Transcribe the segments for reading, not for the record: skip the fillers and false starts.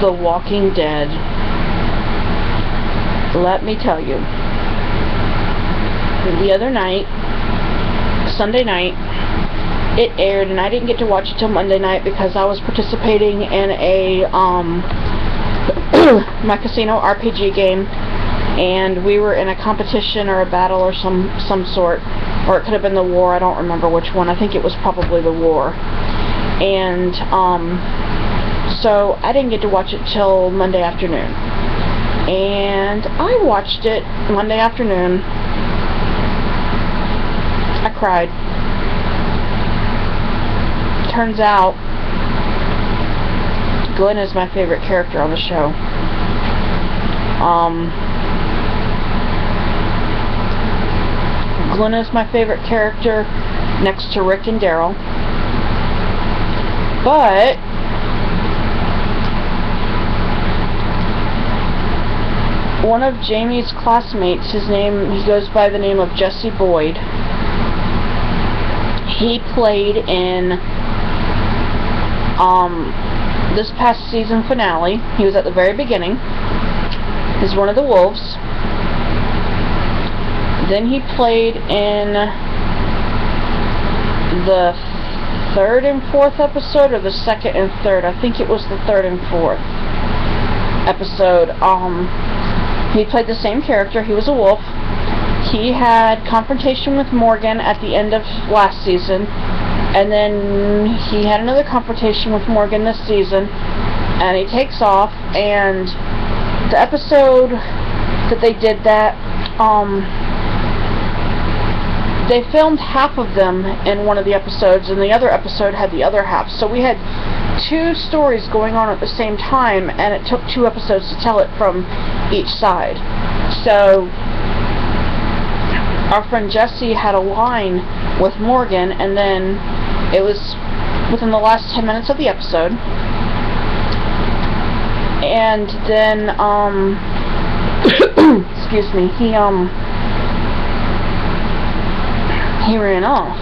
The Walking Dead. Let me tell you. The other night, Sunday night, it aired, and I didn't get to watch it till Monday night because I was participating in a my casino RPG game, and we were in a competition or a battle or some sort, or it could have been the war. I don't remember which one. I think it was probably the war. And so I didn't get to watch it till Monday afternoon, and I watched it Monday afternoon. I cried. Turns out Glenn is my favorite character on the show. Glenn is my favorite character next to Rick and Daryl. But one of Jamie's classmates, he goes by the name of Jesse Boyd. He played in this past season finale. He was at the very beginning. He's one of the wolves. Then he played in the third and fourth episode, or the second and third. I think it was the third and fourth episode. He played the same character. He was a wolf. He had confrontation with Morgan at the end of last season, and then he had another confrontation with Morgan this season, and he takes off. And the episode that they did that, they filmed half of them in one of the episodes, and the other episode had the other half. So we had two stories going on at the same time, and it took 2 episodes to tell it from each side. So our friend Jesse had a line with Morgan, and then it was within the last 10 minutes of the episode. And then, excuse me, he ran off.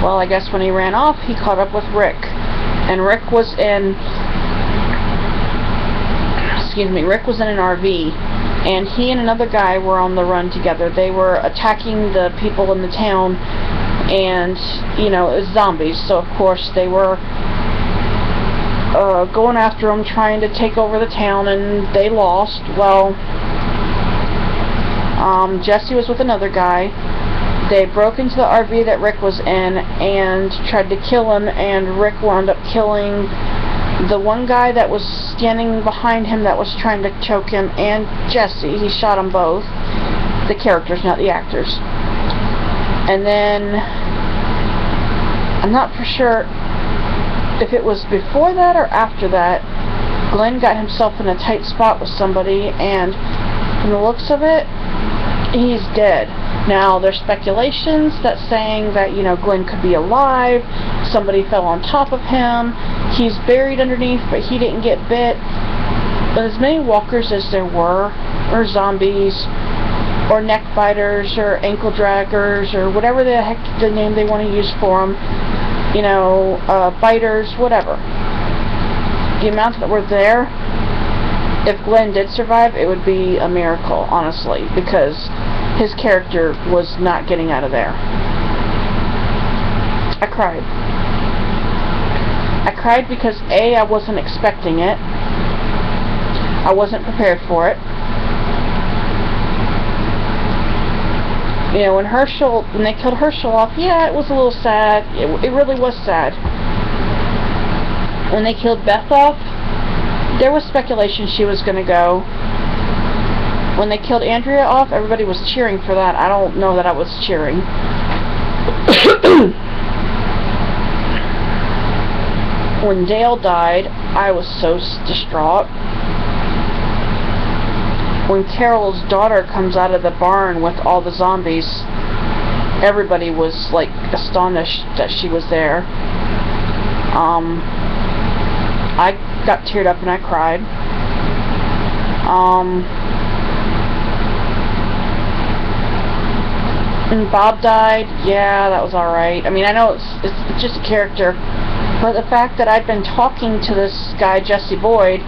Well, I guess when he ran off, he caught up with Rick. And Rick was in an RV. And he and another guy were on the run together. They were attacking the people in the town, and, you know, it was zombies, so of course they were going after them, trying to take over the town, and they lost. Well, Jesse was with another guy. They broke into the RV that Rick was in and tried to kill him, and Rick wound up killing the one guy that was standing behind him that was trying to choke him, and Jesse. He shot them both. The characters, not the actors. And then, I'm not for sure if it was before that or after that, Glenn got himself in a tight spot with somebody, and from the looks of it, he's dead. Now, there's speculations that's saying that, you know, Glenn could be alive, somebody fell on top of him, he's buried underneath, but he didn't get bit. But as many walkers as there were, or zombies, or neck biters, or ankle draggers, or whatever the heck the name they want to use for them, you know, biters, whatever. The amount that were there, if Glenn did survive, it would be a miracle, honestly, because his character was not getting out of there. I cried. I cried because A, I wasn't expecting it. I wasn't prepared for it. You know, when they killed Herschel off, yeah, it was a little sad. It really was sad. When they killed Beth off, there was speculation she was going to go. When they killed Andrea off, everybody was cheering for that. I don't know that I was cheering. When Dale died, I was so distraught. When Carol's daughter comes out of the barn with all the zombies, everybody was, like, astonished that she was there. I got teared up and I cried. And Bob died, yeah, that was alright. I mean, I know it's just a character, but the fact that I'd been talking to this guy, Jesse Boyd,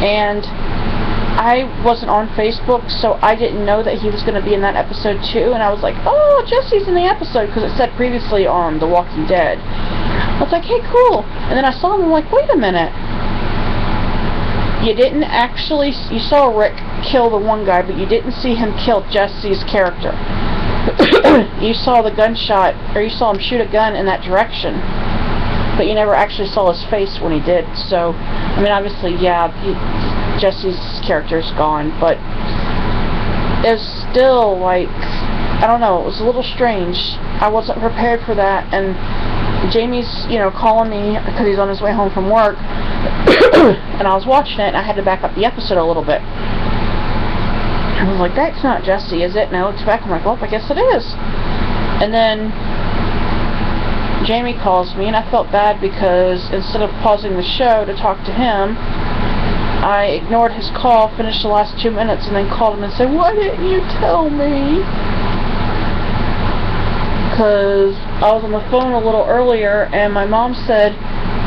and I wasn't on Facebook, so I didn't know that he was going to be in that episode too, and I was like, oh, Jesse's in the episode, because it said previously on The Walking Dead. I was like, hey, cool. And then I saw him, and I'm like, wait a minute. You didn't actually, you saw Rick kill the one guy, but you didn't see him kill Jesse's character. You saw the gunshot, or you saw him shoot a gun in that direction, but you never actually saw his face when he did. So, I mean, obviously, yeah, Jesse's character's gone, but it's still, like, I don't know, it was a little strange. I wasn't prepared for that, and Jamie's, you know, calling me because he's on his way home from work, and I was watching it, and I had to back up the episode a little bit. I was like, that's not Jesse, is it? And I looked back, I'm like, well, I guess it is. And then Jamie calls me, and I felt bad because instead of pausing the show to talk to him, I ignored his call, finished the last 2 minutes, and then called him and said, why didn't you tell me? Because I was on the phone a little earlier, and my mom said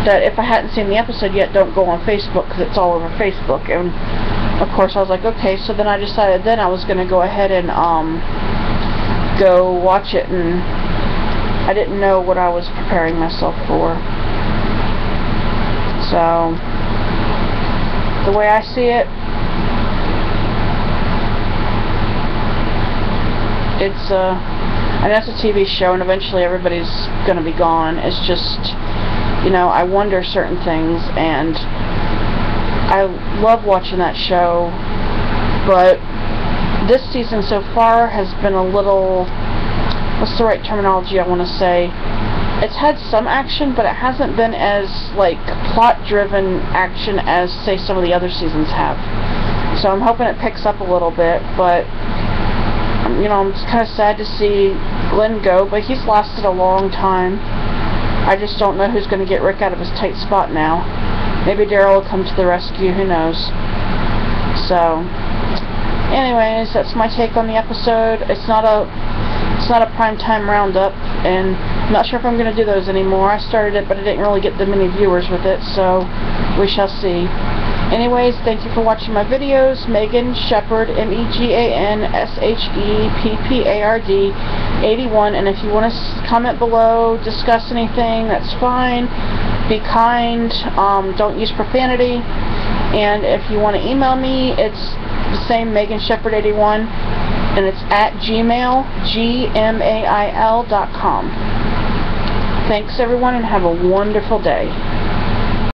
that if I hadn't seen the episode yet, don't go on Facebook, because it's all over Facebook. And of course I was like, okay, so then I decided then I was going to go ahead and go watch it, and I didn't know what I was preparing myself for. So, the way I see it, it's I know it's a TV show, and eventually everybody's going to be gone. It's just, you know, I wonder certain things, and I love watching that show, but this season so far has been a little, what's the right terminology I want to say? It's had some action, but it hasn't been as, like, plot-driven action as, say, some of the other seasons have. So I'm hoping it picks up a little bit, but you know, I'm just kind of sad to see Glenn go, but he's lasted a long time. I just don't know who's going to get Rick out of his tight spot now. Maybe Daryl will come to the rescue, who knows. So, anyways, that's my take on the episode. It's not a primetime roundup, and I'm not sure if I'm going to do those anymore. I started it, but I didn't really get that many viewers with it, so we shall see. Anyways, thank you for watching my videos. Megan Shepherd, MEGANSHEPPARD 81, and if you want to comment below, discuss anything, that's fine. Be kind, don't use profanity, and if you want to email me, it's the same, Megan Shepherd 81, and it's at gmail.com. Thanks everyone, and have a wonderful day.